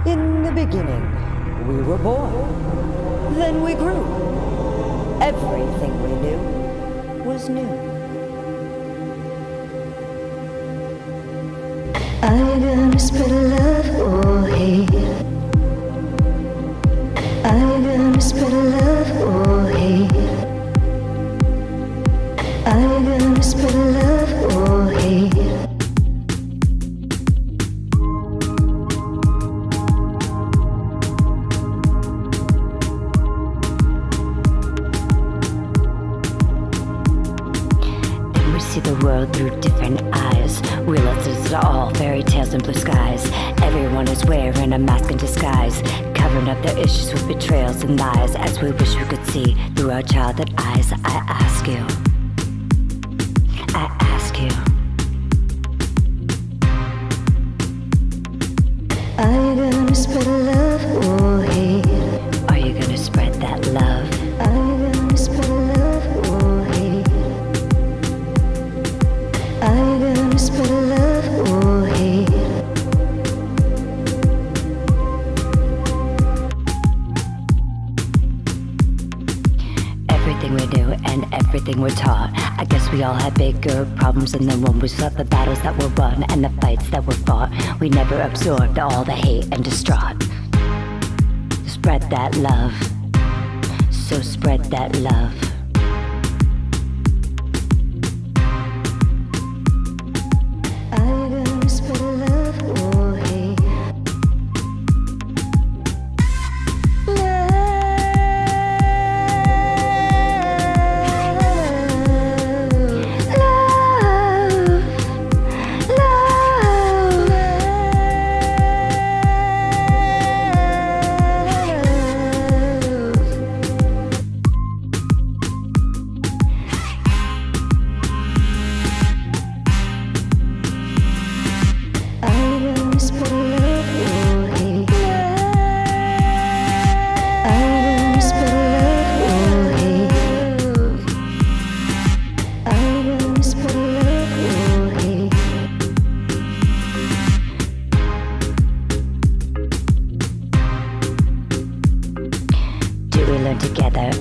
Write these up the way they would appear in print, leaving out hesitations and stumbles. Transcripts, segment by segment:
In the beginning, we were born. Then we grew. Everything we knew was new. Are you gonna spread love or hate? Are you gonna spread love or hate? Are you gonna spread love or hate? See the world through different eyes. Realize it's all fairy tales and blue skies. Everyone is wearing a mask in disguise, covering up their issues with betrayals and lies. As we wish we could see through our childhood eyes. I ask you, I ask you, are you gonna spread love or hate? Are you gonna spread that love? Are you gonna spread love or hate? Are you gonna spread love or hate? Everything we knew and everything we're taught. I guess we all had bigger problems than the one we saw. The battles that were won and the fights that were fought. We never absorbed all the hate and distraught. Spread that love. So spread that love.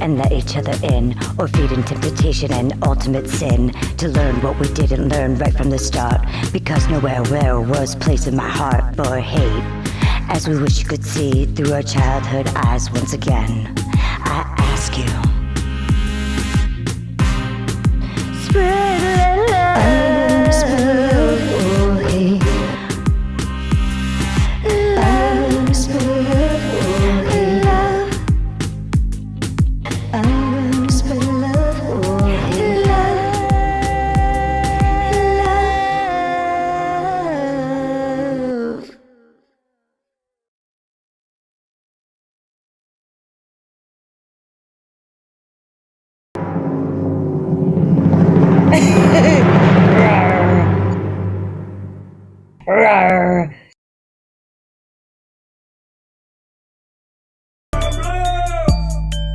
And let each other in, or feed into temptation and ultimate sin, to learn what we didn't learn right from the start, because nowhere there was place in my heart for hate. As we wish you could see through our childhood eyes once again, I ask you, spread love, spread love or hate. Love, spread love or hate.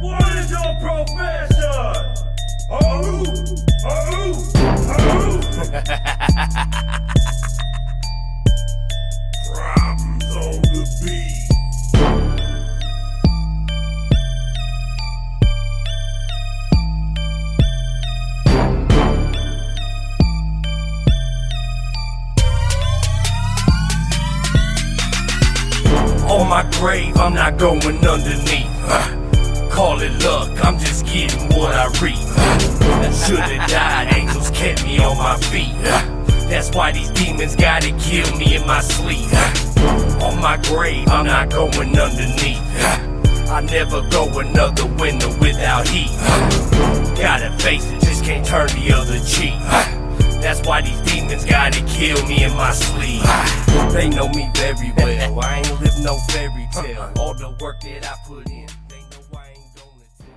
What is your profession? Problems on the beat. On my grave, I'm not going underneath. Call it luck, I'm just getting what I reap. Should've died, angels kept me on my feet. That's why these demons gotta kill me in my sleep. On my grave, I'm not going underneath. I never go another winter without heat. Gotta face it, just can't turn the other cheek. That's why these demons gotta kill me in my sleep. They know me very well, I ain't live no fairy tale. All the work that I put in, they know I ain't gonna tell.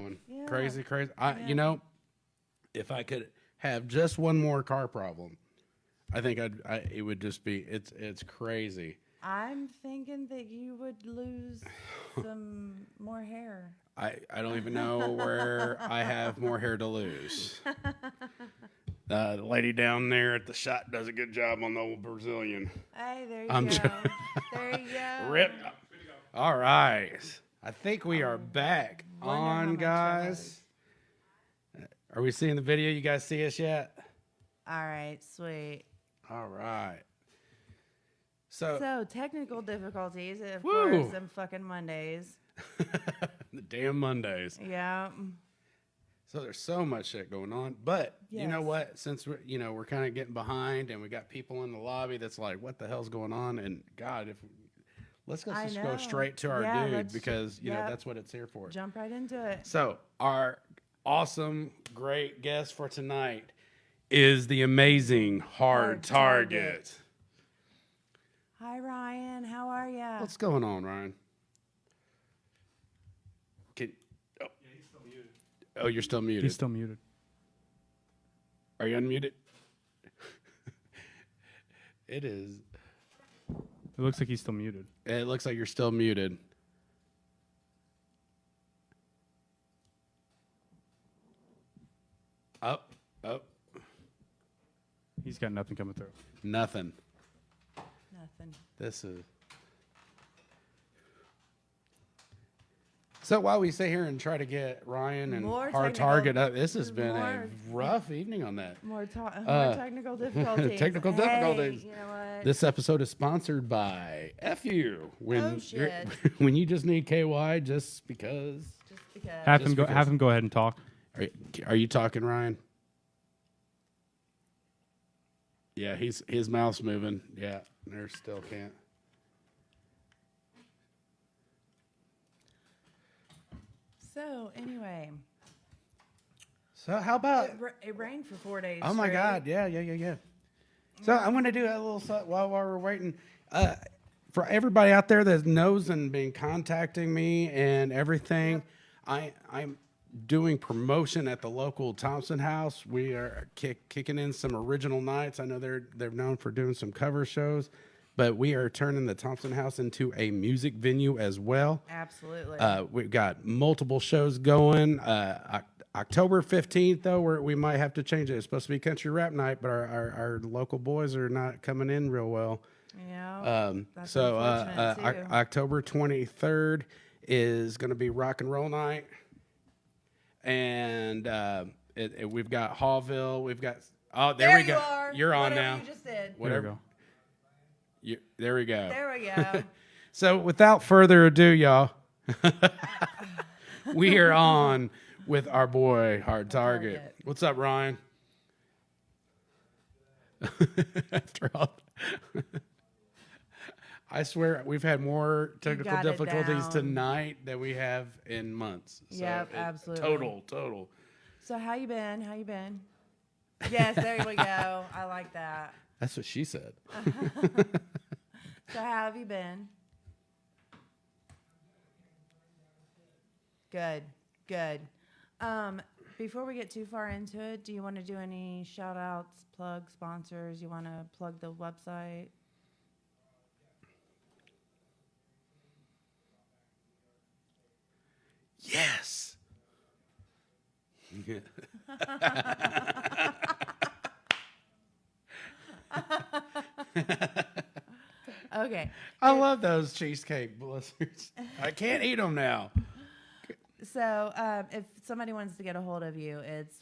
going. Yeah. Crazy. Yeah. You know, if I could have just one more car problem, I think it would just be, it's crazy. I'm thinking that you would lose some more hair. I don't even know where I have more hair to lose. The lady down there at the shot does a good job on the old Brazilian. Hey, there you I'm go. sure. There you go. Rip. All right. I think we are back Wonder how on, much guys. Are we seeing the video? You guys see us yet? All right, sweet. All right. So So, technical difficulties, of Woo. course, them fucking Mondays. the damn Mondays. Yeah. So there's so much shit going on, but you know Yes. what? Since we're kind of getting behind, and we got people in the lobby that's like, "What the hell's going on?" And God, let's just go know. straight to our Yeah, dude let's because you know yep. that's what it's here for. Jump right into it. So our awesome, great guest for tonight is the amazing Hard Target. Hi, Ryan. How are ya? What's going on, Ryan? Oh, you're still muted. He's still muted. Are you unmuted? It is. It looks like he's still muted. It looks like you're still muted. Up. He's got nothing coming through. Nothing. Nothing. This is. So while we sit here and try to get Ryan and More Hard technical- Target up, this has been a more- rough evening on that. More technical difficulties. Technical Hey, difficulties. You know what? This episode is sponsored by FU. Oh, shit. When you just need KY just because. Just because. Have Just him go. because. Have him go ahead and talk. Are you talking, Ryan? Yeah, his mouth's moving. Yeah, there still can't. So, anyway. So how about? It rained for 4 days. Oh my straight. God! Yeah. So I'm going to do a little while we're waiting. For everybody out there that knows and been contacting me and everything, I'm doing promotion at the local Thompson House. We are kicking in some original nights. I know they're known for doing some cover shows, but we are turning the Thompson House into a music venue as well. Absolutely. We've got multiple shows going. October 15th, though, we might have to change it. It's supposed to be country rap night, but our local boys are not coming in real well. Yeah. That's So unfortunate, too. October 23rd is going to be rock and roll night. And we've got Hallville. We've got... Oh, there we go. You are. You're on Whatever now. You just did. Whatever. There we go. There we go. So without further ado, y'all, we are on with our boy Hard Target. Target. What's up, Ryan? After all, I swear we've had more technical got it difficulties down. tonight than we have in months. So Yep, absolutely. Total. So, how you been? Yes, there we go. I like that. That's what she said. So, how have you been? Good. Before we get too far into it, do you want to do any shout outs, plug sponsors? You want to plug the website? Yes. Okay. I love those cheesecake blizzards. I can't eat them now. So, if somebody wants to get a hold of you, it's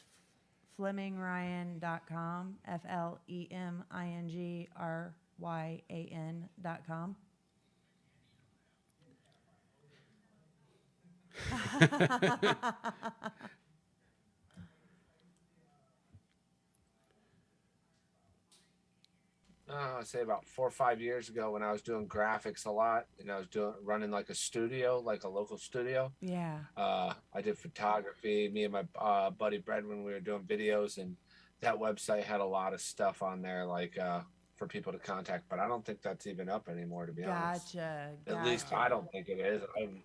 FlemingRyan.com, FlemingRyan.com. I'd say about 4 or 5 years ago when I was doing graphics a lot and I was running like a studio, like a local studio. Yeah. I did photography, me and my buddy Brad when we were doing videos, and that website had a lot of stuff on there like for people to contact, but I don't think that's even up anymore, to be honest. Gotcha. At least I don't think it is.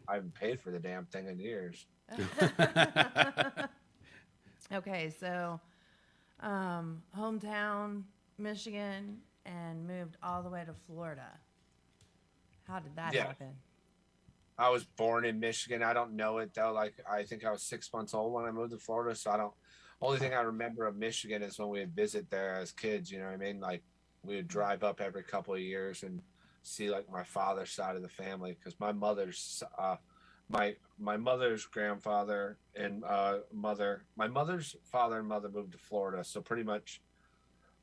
I haven't paid for the damn thing in years. Okay, so hometown, Michigan, and moved all the way to Florida. How did that happen? I was born in Michigan. I don't know it though. Like I think I was 6 months old when I moved to Florida, so I don't. Only thing I remember of Michigan is when we would visit there as kids. You know what I mean? Like we would drive up every couple of years and see like my father's side of the family, because my mother's my mother's grandfather and my mother's father and mother moved to Florida, so pretty much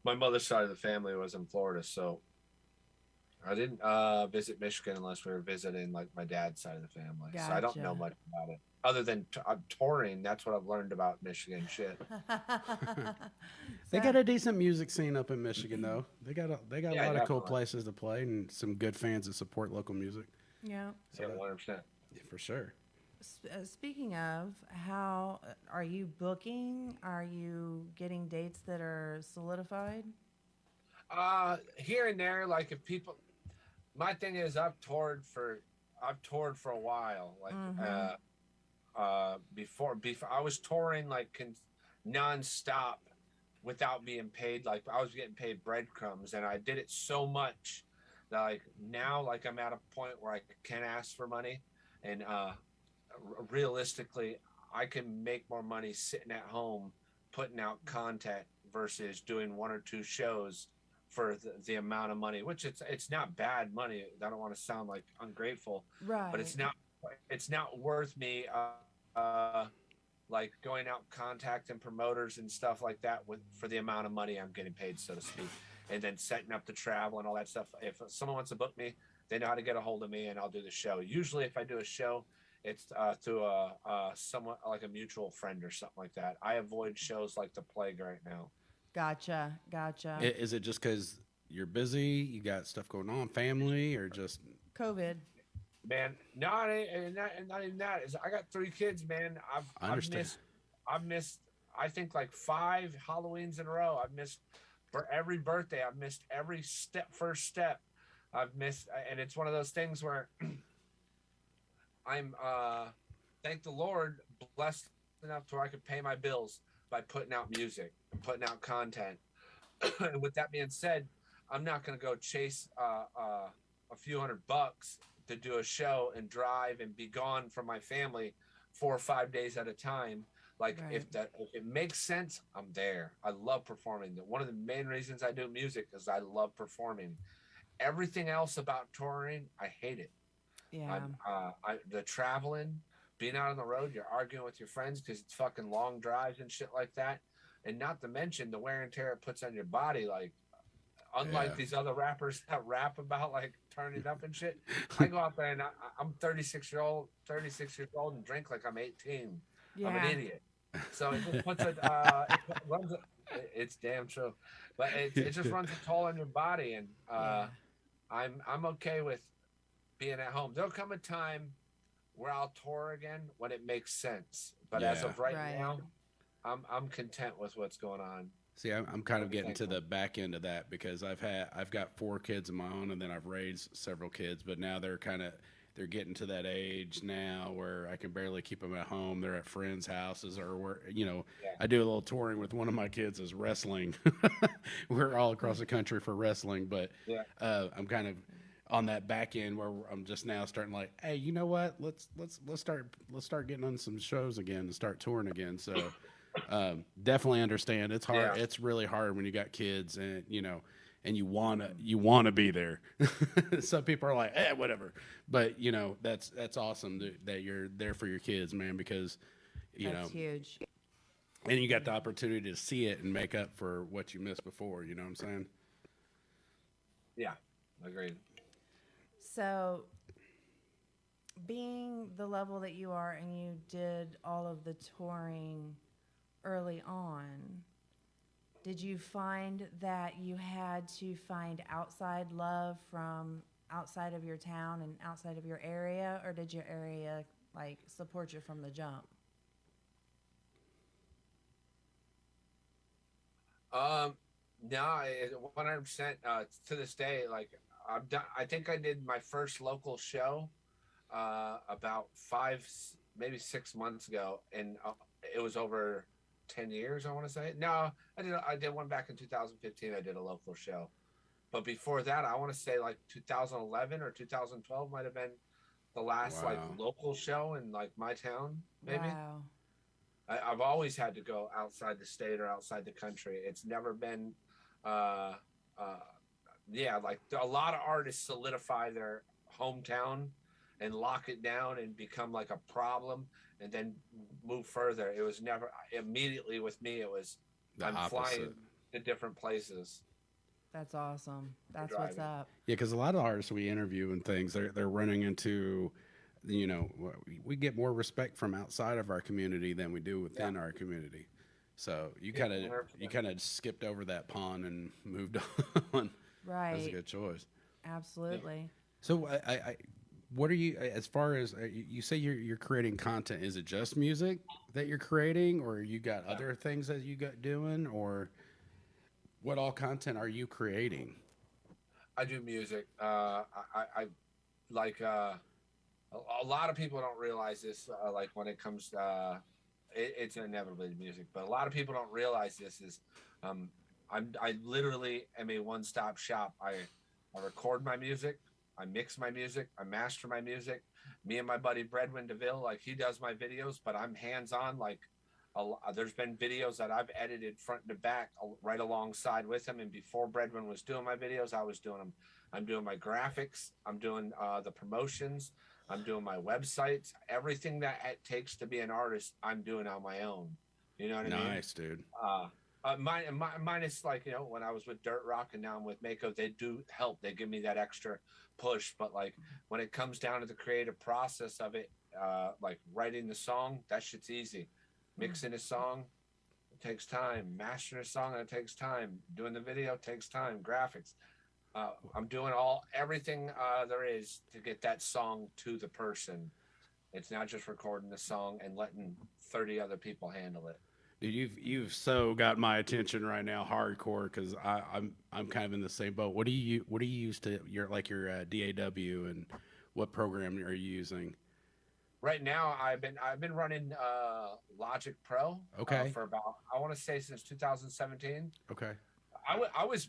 my mother's side of the family was in Florida. So I didn't visit Michigan unless we were visiting like my dad's side of the family. Gotcha. So I don't know much about it other than touring. That's what I've learned about Michigan shit. They got a decent music scene up in Michigan, though. They got a lot of cool definitely. places to play and some good fans that support local music. Yeah. So 100%. Yeah, for sure. Speaking of, how are you booking? Are you getting dates that are solidified? Here and there, like if people, my thing is I've toured for a while. Like before I was touring like nonstop without being paid. Like I was getting paid breadcrumbs, and I did it so much that like now like I'm at a point where I can ask for money, and realistically I can make more money sitting at home putting out content versus doing 1 or 2 shows for the amount of money, which it's not bad money. I don't want to sound like ungrateful, Right. but it's not worth me like going out contacting promoters and stuff like that for the amount of money I'm getting paid, so to speak, and then setting up the travel and all that stuff. If someone wants to book me, they know how to get a hold of me, and I'll do the show. Usually if I do a show, it's through someone like a mutual friend or something like that. I avoid shows like the plague right now. Gotcha. Is it just because you're busy, you got stuff going on, family, or just COVID. Man, not even that. I got 3 kids, man. I understand. I've missed I think like 5 Halloweens in a row. I've missed for every birthday. I've missed every first step. I've missed, and it's one of those things where I'm thank the Lord, blessed enough to where I could pay my bills by putting out music and putting out content. And with that being said, I'm not going to go chase a few $100 to do a show and drive and be gone from my family 4 or 5 days at a time. Like Right. if it makes sense, I'm there. I love performing. One of the main reasons I do music is I love performing. Everything else about touring, I hate it. Yeah. The traveling, being out on the road, you're arguing with your friends because it's fucking long drives and shit like that. And not to mention the wear and tear it puts on your body. Like, unlike these other rappers that rap about like turning up and shit, I go out there and I'm 36 years old and drink like I'm 18. Yeah. I'm an idiot. So it just puts it's damn true, but it just runs a toll on your body. And I'm okay with being at home. There'll come a time where I'll tour again when it makes sense. But as of right now, I'm content with what's going on. See, I'm kind of getting to the back end of that because I've got 4 kids of my own, and then I've raised several kids, but now they're getting to that age now where I can barely keep them at home. They're at friends' houses or where, I do a little touring with one of my kids is wrestling. We're all across the country for wrestling, but I'm kind of on that back end where I'm just now starting like, hey, you know what? Let's start getting on some shows again and start touring again. So definitely understand. It's hard. Yeah. It's really hard when you got kids and and you wanna be there. Some people are like, whatever. But that's awesome that you're there for your kids, man, because That's huge. And you got the opportunity to see it and make up for what you missed before. You know what I'm saying? Yeah, agreed. So, being the level that you are, and you did all of the touring early on, did you find that you had to find outside love from outside of your town and outside of your area, or did your area support you from the jump? No, 100%. To this day, like I've done. I think I did my first local show about maybe 6 months ago, and it was over 10 years. I want to say. No, I did one back in 2015. I did a local show, but before that, I want to say like 2011 or 2012 might have been the last like Wow. local show in like my town. Maybe. Wow. I've always had to go outside the state or outside the country. It's never been, uh, uh, yeah, like a lot of artists solidify their hometown and lock it down and become like a problem and then move further. It was never immediately with me. It was The I'm opposite. flying to different places. That's awesome. That's what's driving. up. Yeah, because a lot of artists we interview and things, they're running into, you know, we get more respect from outside of our community than we do within our community. So you Yeah, kind of 100%. skipped over that pond and moved on. That's a Right. good choice. Absolutely. So what are you, as far as you say you're creating content? Is it just music that you're creating, or you got other things that you got doing, or what all content are you creating? I do music. I like a lot of people don't realize this. Like when it comes to it's inevitably music, but a lot of people don't realize this is I literally am a one-stop shop. I record my music, I mix my music, I master my music. Me and my buddy Bredwin DeVille, like he does my videos, but I'm hands-on. Like there's been videos that I've edited front to back right alongside with him. And before Bredwin was doing my videos, I was doing them. I'm doing my graphics. I'm doing the promotions. I'm doing my websites. Everything that it takes to be an artist, I'm doing on my own. You know what I mean? Nice, dude. Minus like, you know, when I was with Dirt Rock and now I'm with Mako, they do help. They give me that extra push. But like when it comes down to the creative process of it, like writing the song, that shit's easy. Mixing a song, it takes time. Mastering a song, it takes time. Doing the video takes time. Graphics. I'm doing everything there is to get that song to the person. It's not just recording the song and letting 30 other people handle it. Dude, you've so got my attention right now, hardcore, because I'm kind of in the same boat. What do you use to your DAW, and what program are you using? Right now, I've been running Logic Pro. Okay. For about, I want to say, since 2017. Okay. I was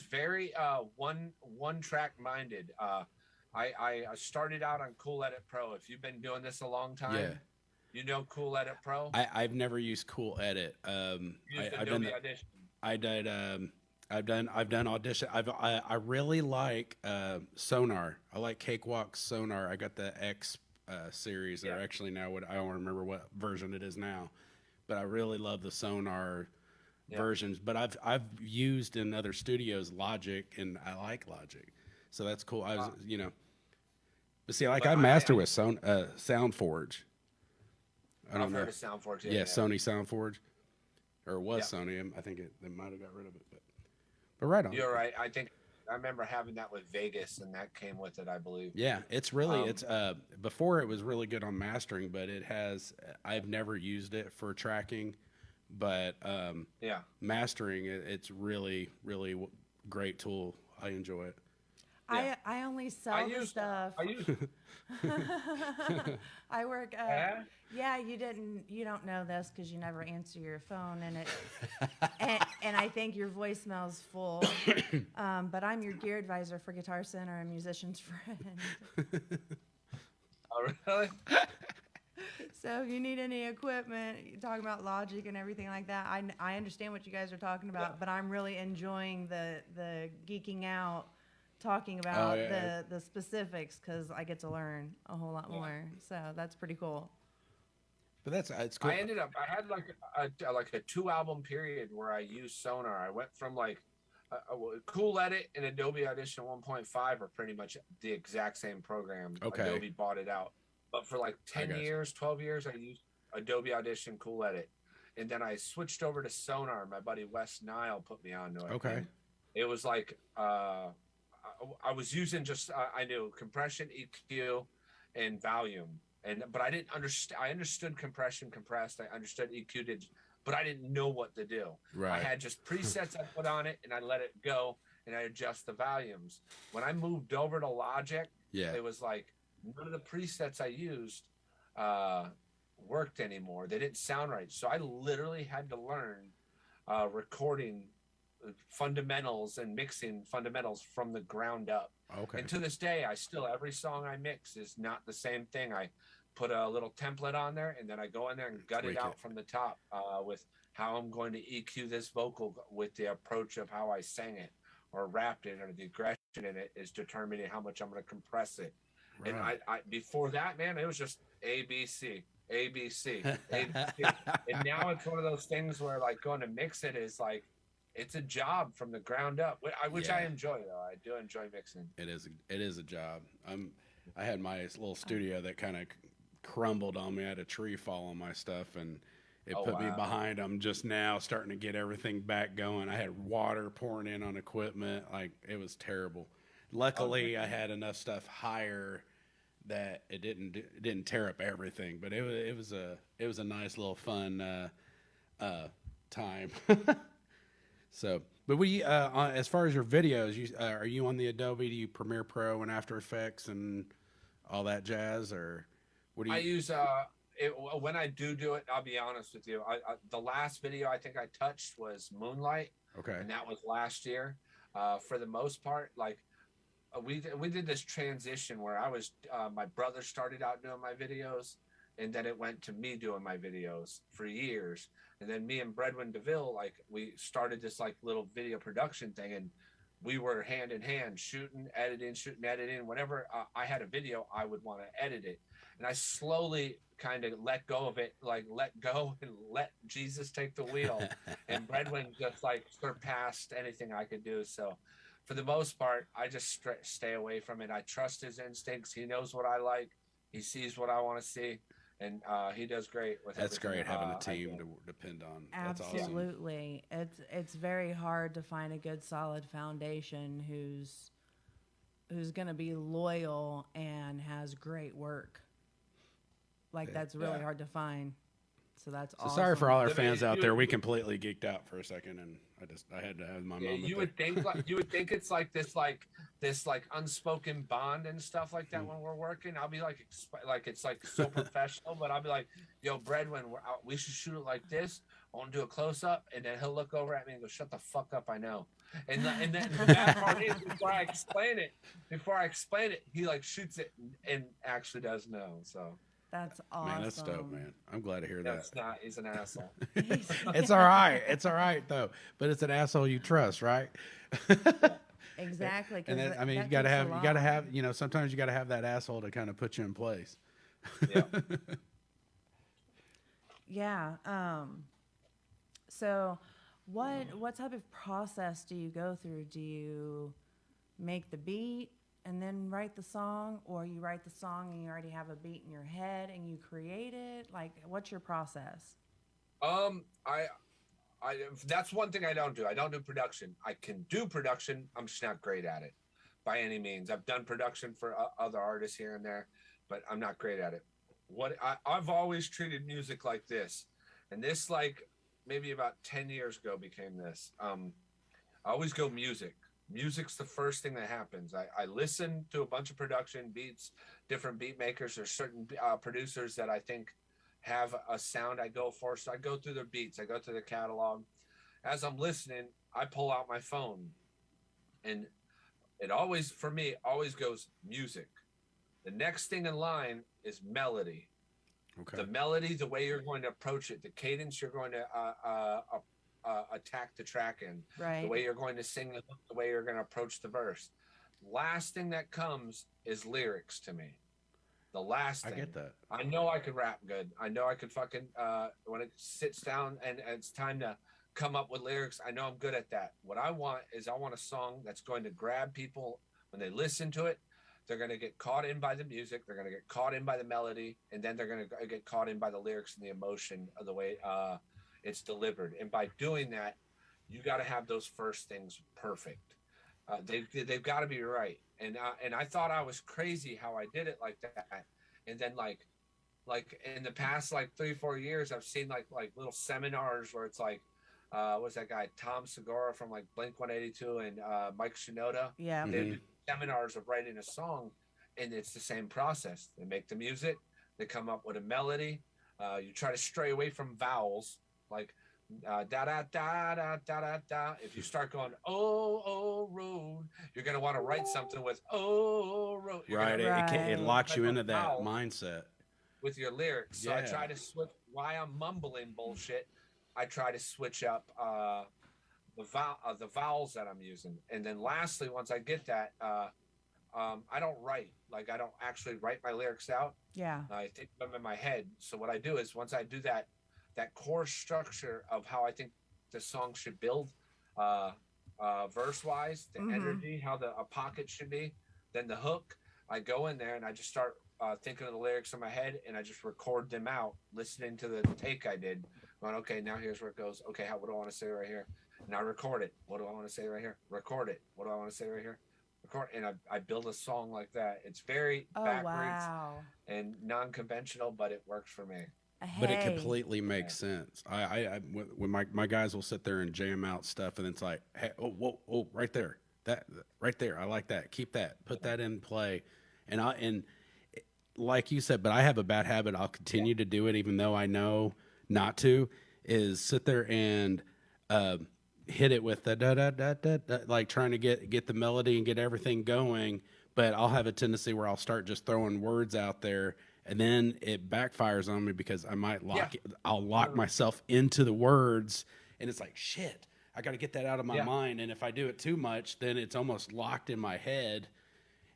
very one track minded. I started out on Cool Edit Pro. If you've been doing this a long time, Yeah. you know Cool Edit Pro. I've never used Cool Edit. I've done Audition. I did. I've done Audition. I really like Sonar. I like Cakewalk's Sonar. I got the X series. They're actually now I don't remember what version it is now, but I really love the Sonar versions. But I've used in other studios Logic, and I like Logic, so that's cool. I was but see, like I master with SoundForge. I don't I've know. heard of SoundForge. Yeah, Sony SoundForge, or it was Sony. I think they might have got rid of it, but right on. You're right. I remember having that with Vegas, and that came with it, I believe. Yeah, it's really it's before it was really good on mastering, but it has I've never used it for tracking, but mastering it's really great tool. I enjoy it. Yeah. I only sell the stuff. I work. You don't know this because you never answer your phone, and I think your voicemail's full. But I'm your gear advisor for Guitar Center and Musician's Friend. Oh, really? So if you need any equipment, you're talking about Logic and everything like that. I understand what you guys are talking about, but I'm really enjoying the geeking out, talking about the specifics, because I get to learn a whole lot more. So that's pretty cool. But it's cool. I had like a 2-album period where I used Sonar. I went from like Cool Edit and Adobe Audition 1.5 are pretty much the exact same program. Okay. Adobe bought it out. But for like 10 years, 12 years, I used Adobe Audition, Cool Edit. And then I switched over to Sonar. My buddy Wes Nile put me onto it. Okay. And it was like I was using just I knew compression, EQ, and volume. But I didn't understand. I understood compression, compressed. I understood EQ. but I didn't know what to do. Right. I had just presets I put on it, and I let it go, and I adjust the volumes. When I moved over to Logic, it was like none of the presets I used worked anymore. They didn't sound right. So I literally had to learn recording fundamentals and mixing fundamentals from the ground up. Okay. And to this day, every song I mix is not the same thing. I put a little template on there, and then I go in there and gut it out from the top with how I'm going to EQ this vocal with the approach of how I sang it or rapped it, or the aggression in it is determining how much I'm going to compress it. Right. And I before that, man, it was just ABC, ABC, ABC. And now it's one of those things where like going to mix it is like, it's a job from the ground up, which I enjoy though. I do enjoy mixing. It is a job. I had my little studio that kind of crumbled on me. I had a tree fall on my stuff, and it put me behind. I'm just now starting to get everything back going. I had water pouring in on equipment. Like, it was terrible. Luckily, I had enough stuff higher that it didn't tear up everything. But it was a nice little fun time. So, but as far as your videos, are you on the Adobe? Do you Premiere Pro and After Effects and all that jazz, or what do you? I use when I do it. I'll be honest with you. The last video I think I touched was Moonlight. Okay. And that was last year. For the most part, like we did this transition where I was my brother started out doing my videos, and then it went to me doing my videos for years. And then me and Bredwin DeVille, like, we started this like little video production thing, and we were hand in hand shooting, editing. Whenever I had a video, I would want to edit it. And I slowly kind of let go of it, like let go and let Jesus take the wheel. And Bredwin just like surpassed anything I could do. So for the most part, I just stay away from it. I trust his instincts. He knows what I like. He sees what I want to see. And he does great with it. That's great having a team to depend on. Absolutely. That's awesome. It's very hard to find a good solid foundation who's going to be loyal and has great work. Like, that's really hard to find. So that's awesome. Sorry for all our fans out there. We completely geeked out for a second, and I had to have my moment. You would think it's like this unspoken bond and stuff like that when we're working. I'll be like it's like so professional, but I'll be like, yo, Bredwin, we should shoot it like this. I want to do a close up, and then he'll look over at me and go, "Shut the fuck up, I know." And then the bad part is before I explain it, he like shoots it and actually does know. So. That's awesome. Man, that's dope, man. I'm glad to hear that. That's not. He's an asshole. It's all right. It's all right though. But it's an asshole you trust, right? Exactly. And then, I mean, you gotta have. Sometimes you gotta have that asshole to kind of put you in place. Yeah. Yeah. So, what type of process do you go through? Do you make the beat and then write the song, or you write the song and you already have a beat in your head and you create it? Like, what's your process? That's one thing I don't do. I don't do production. I can do production. I'm just not great at it by any means. I've done production for other artists here and there, but I'm not great at it. I've always treated music like this, and this, like, maybe about 10 years ago became this. I always go music. Music's the first thing that happens. I listen to a bunch of production beats, different beat makers, or certain producers that I think have a sound I go for. So I go through their beats. I go through their catalog. As I'm listening, I pull out my phone. And it always, for me, always goes music. The next thing in line is melody. Okay. The melody, the way you're going to approach it, the cadence you're going to attack the track in, right. The way you're going to sing the way you're going to approach the verse. Last thing that comes is lyrics to me. The last thing. I get that. I know I could rap good. I know I could fucking when it sits down and it's time to come up with lyrics, I know I'm good at that. What I want is I want a song that's going to grab people when they listen to it. They're going to get caught in by the music, they're going to get caught in by the melody, and then they're going to get caught in by the lyrics and the emotion of the way it's delivered. And by doing that, you got to have those first things perfect. They've got to be right. And I thought I was crazy how I did it like that. And then like like in the past like 3-4 years, I've seen like little seminars where it's like, what's that guy, Tom Segura from like Blink-182 and Mike Shinoda. Yeah. They do seminars of writing a song, and it's the same process. They make the music, they come up with a melody. You try to stray away from vowels, like da da da da da da da. If you start going oh road, you're gonna want to write something with oh road. Right. It locks you into that mindset with your lyrics. So Yeah. I try to switch. Why I'm mumbling bullshit, I try to switch up the vowels that I'm using. And then lastly, once I get that, I don't write. Like I don't actually write my lyrics out. Yeah. I think them in my head. So what I do is once I do that core structure of how I think the song should build, verse wise, the energy, how a pocket should be, then the hook, I go in there and I just start thinking of the lyrics in my head, and I just record them out, listening to the take I did, going, okay, now here's where it goes. Okay, what do I want to say right here? And I record it. What do I want to say right here? Record it. What do I want to say right here? Record. And I build a song like that. It's very backwards and non-conventional, but it works for me. But it completely makes sense. When my guys will sit there and jam out stuff, and it's like, hey, oh, right there, that right there, I like that. Keep that, put that in play, and like you said, but I have a bad habit. I'll continue to do it, even though I know not to. Is sit there and hit it with the da da da da da, like trying to get the melody and get everything going. But I'll have a tendency where I'll start just throwing words out there. And then it backfires on me because I might I'll lock myself into the words, and it's like, shit, I got to get that out of my mind. And if I do it too much, then it's almost locked in my head.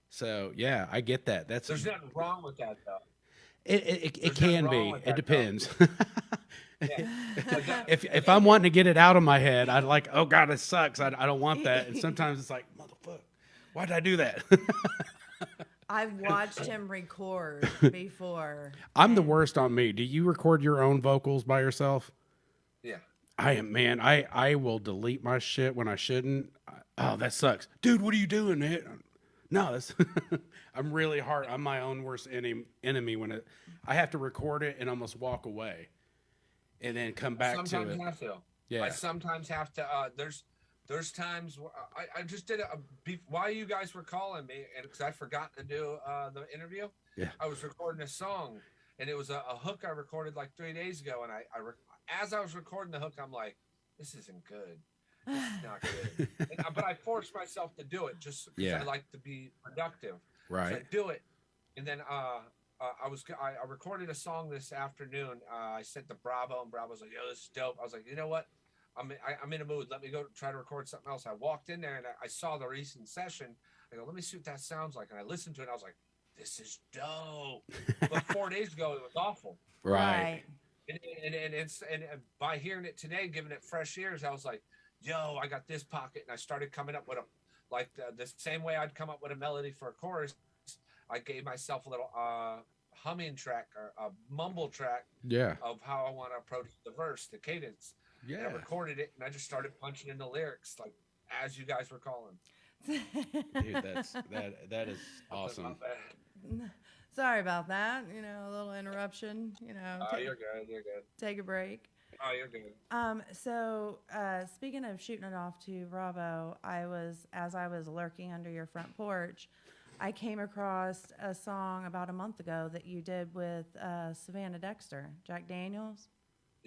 So yeah, I get that. There's nothing wrong with that though. It can be. It depends. If I'm wanting to get it out of my head, I'd like, oh God, it sucks. I don't want that. And sometimes it's like, motherfucker, why did I do that? I've watched him record before. I'm the worst on me. Do you record your own vocals by yourself? Yeah. I am, man. I will delete my shit when I shouldn't. Oh, that sucks. Dude, what are you doing, man? No, that's I'm really hard. I'm my own worst enemy when I have to record it and almost walk away and then come back to it. Sometimes have to. Yeah. I sometimes have to. There's times where I just did while you guys were calling me, and because I forgot to do the interview, I was recording a song, and it was a hook I recorded like 3 days ago, and as I was recording the hook, I'm like, this isn't good. This is not good. But I forced myself to do it just because I like to be productive. Right. So I do it, and then I recorded a song this afternoon. I sent to Bravo, and Bravo's like, yo, this is dope. I was like, you know what? I'm in a mood. Let me go try to record something else. I walked in there and I saw the recent session. I go, let me see what that sounds like. And I listened to it. And I was like, this is dope. But 4 days ago, it was awful. Right. And by hearing it today, giving it fresh ears, I was like, yo, I got this pocket. And I started coming up with the same way I'd come up with a melody for a chorus. I gave myself a little humming track or a mumble track of how I want to approach the verse, the cadence. Yeah. And I recorded it, and I just started punching in the lyrics, like as you guys were calling. Dude, that is awesome. Sorry about that. A little interruption. You're good. You're good. Take a break. Oh, you're good. So speaking of shooting it off to Bravo, as I was lurking under your front porch, I came across a song about a month ago that you did with Savannah Dexter, Jack Daniels.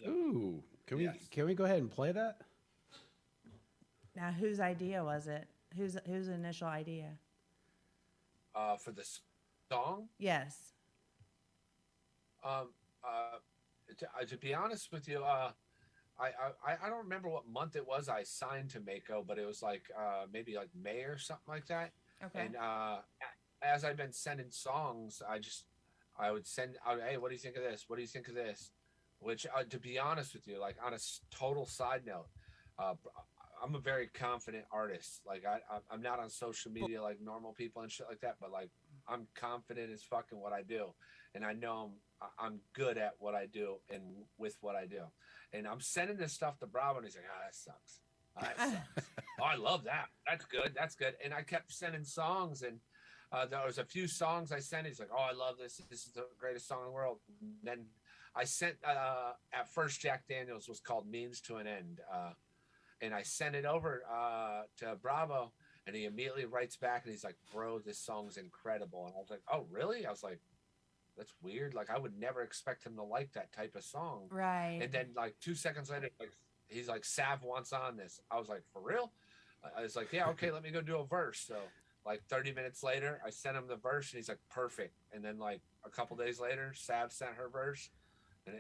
Ooh. Can we go ahead and play that? Now, whose idea was it? Whose initial idea? For the song? Yes. To be honest with you, I don't remember what month it was I signed to Mako, but it was like maybe like May or something like that. Okay. And as I've been sending songs, I would send out, hey, what do you think of this? What do you think of this? Which, to be honest with you, like on a total side note, I'm a very confident artist. Like I'm not on social media like normal people and shit like that, but like I'm confident as fuck in what I do, and I know I'm good at what I do and with what I do. And I'm sending this stuff to Bravo, and he's like, that sucks. That sucks. Oh, I love that. That's good. That's good. And I kept sending songs, and there was a few songs I sent. He's like, "Oh, I love this. This is the greatest song in the world." And then I sent at first Jack Daniels was called "Means to an End," and I sent it over to Bravo, and he immediately writes back and he's like, "Bro, this song's incredible." And I was like, "Oh, really?" I was like, "That's weird. Like, I would never expect him to like that type of song." Right. And then like 2 seconds later, like he's like, "Sav wants on this." I was like, "For real?" I was like, "Yeah, okay, let me go do a verse." So like 30 minutes later, I sent him the verse and he's like, "Perfect." And then like a couple days later, Sav sent her verse, and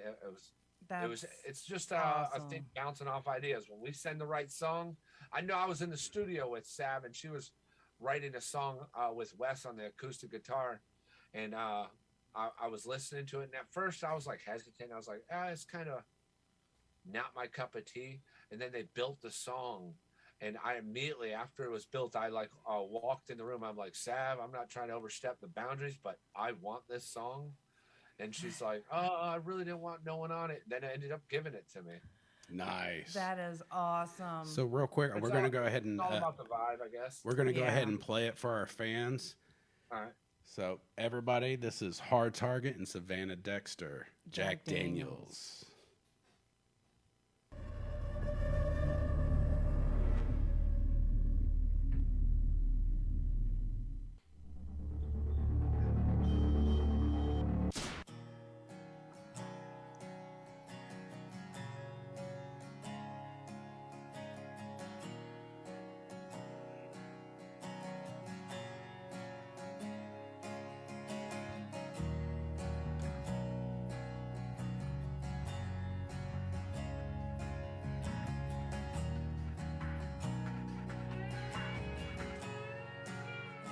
it's just a thing bouncing off ideas. When we send the right song, I know I was in the studio with Sav and she was writing a song with Wes on the acoustic guitar, and I was listening to it, and at first I was like hesitant. I was like, it's kind of not my cup of tea. And then they built the song, and I immediately, after it was built, I like walked in the room. I'm like, "Sav, I'm not trying to overstep the boundaries, but I want this song." And she's like, "Oh, I really didn't want no one on it." Then I ended up giving it to me. Nice. That is awesome. So real quick, we're going to go ahead and It's all about the vibe, I guess. we're going to go ahead and play it for our fans. All right. So everybody, this is Hard Target and Savannah Dexter, Jack Daniels.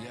Yeah.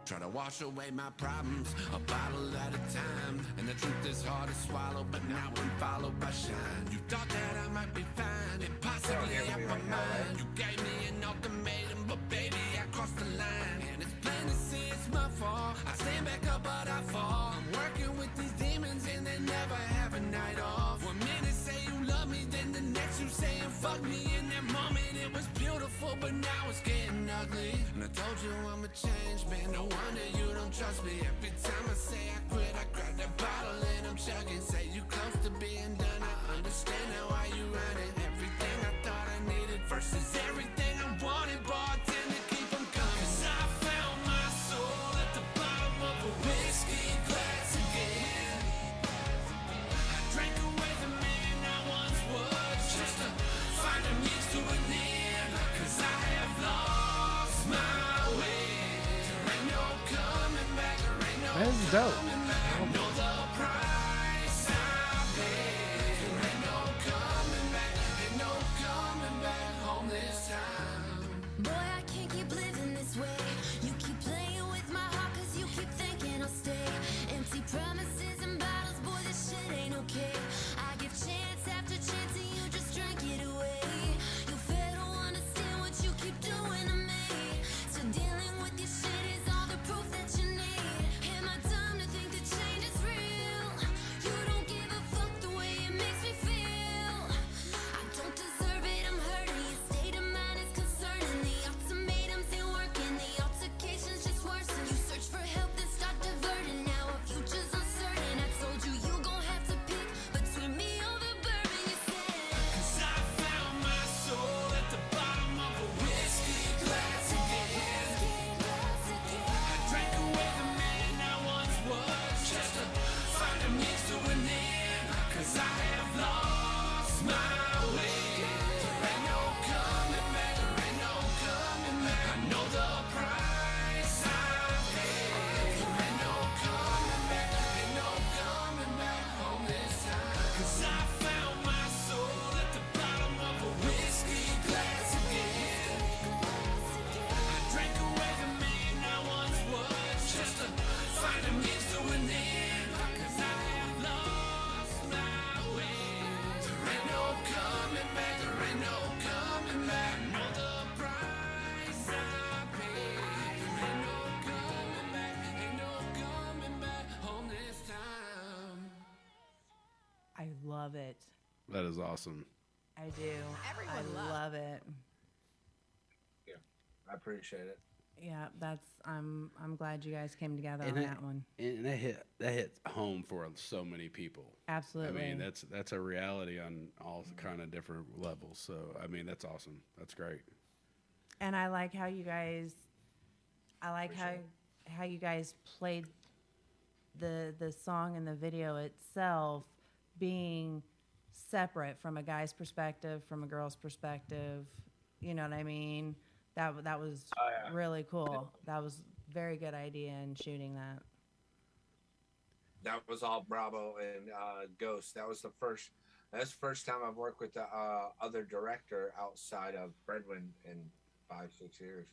Try to wash away my problems, a bottle at a time. And the truth is hard to swallow, but now when followed by shine. You thought that I might be fine, impossibly out my mind. You gave me an ultimatum, but baby, I crossed the line. And it's plain to see it's my fault. I stand back up, but I fall. I'm working with these demons, and they never have a night off. 1 minute say you love me, then the next you saying fuck me. In that moment, it was beautiful, but now it's getting ugly. And I told you I'm a change man, no wonder you don't trust me. Every time I say I quit, I grab that bottle and I'm chugging. Say you close to being done, I understand now why you running. Everything I thought I needed versus everything I wanted, bartender, keep them coming. 'Cause I found my soul at the bottom of a whiskey glass again. I drank away the man I once was, just to find a means to an end. 'Cause I have lost my way. There ain't no coming back, there ain't no That's dope. coming back. I know the price I paid. There ain't no coming back, ain't no coming back home this time. Boy, I can't keep living this way. You keep playing with my heart, 'cause you keep thinking I'll stay. Empty promises and bottles, boy, this shit ain't okay. I give chance after chance and you just drink it away. You fail to understand what you keep doing to me. So dealing with your shit is all the proof that you need. Am I dumb to think that change is real? You don't give a fuck the way it makes me feel. I don't deserve it, I'm hurting. Your state of mind is concerning. The ultimatums ain't working, the altercations just worsen. You search for help, then start diverting. Now our future's uncertain. I told you you gon' have to pick between me or the bourbon, you said. 'Cause I found my soul at the bottom of a whiskey glass again. I drank away the man I once was, just to find a means to an end. 'Cause I have lost my way. There ain't no coming back, there ain't no coming back. I know the price I paid. There ain't no coming back, ain't no coming back home this time. 'Cause I found my soul at the bottom of a whiskey glass again. I drank away the man I once was, just to find a means to an end. 'Cause I have lost my way. There ain't no coming back, there ain't no coming back. I know the price I paid. There ain't no coming back, ain't no coming back home this time. I love it. That is awesome. I do. I love it. Yeah, I appreciate it. Yeah, I'm glad you guys came together on And that one. And that hit home for so many people. Absolutely. I mean, that's a reality on all kind of different levels. So I mean, that's awesome. That's great. And I like how you guys, how you guys played the song and the video itself being separate from a guy's perspective, from a girl's perspective. You know what I mean? That was really cool. That was very good idea in shooting that. That was all Bravo and Ghost. That's the first time I've worked with the other director outside of Breadwin in 5-6 years.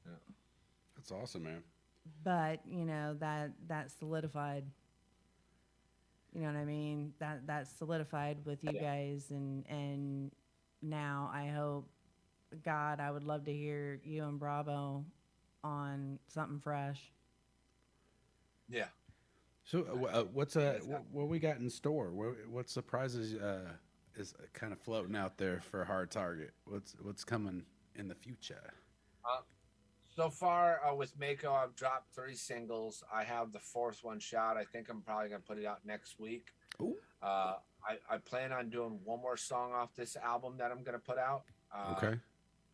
Yeah. That's awesome, man. But you know that solidified. You know what I mean? That solidified with you guys, and now I hope, God, I would love to hear you and Bravo on something fresh. Yeah. So what we got in store? What surprises is kind of floating out there for Hard Target? What's coming in the future? So far with Mako, I've dropped 3 singles. I have the 4th one shot. I think I'm probably gonna put it out next week. Ooh. I plan on doing one more song off this album that I'm gonna put out. Okay.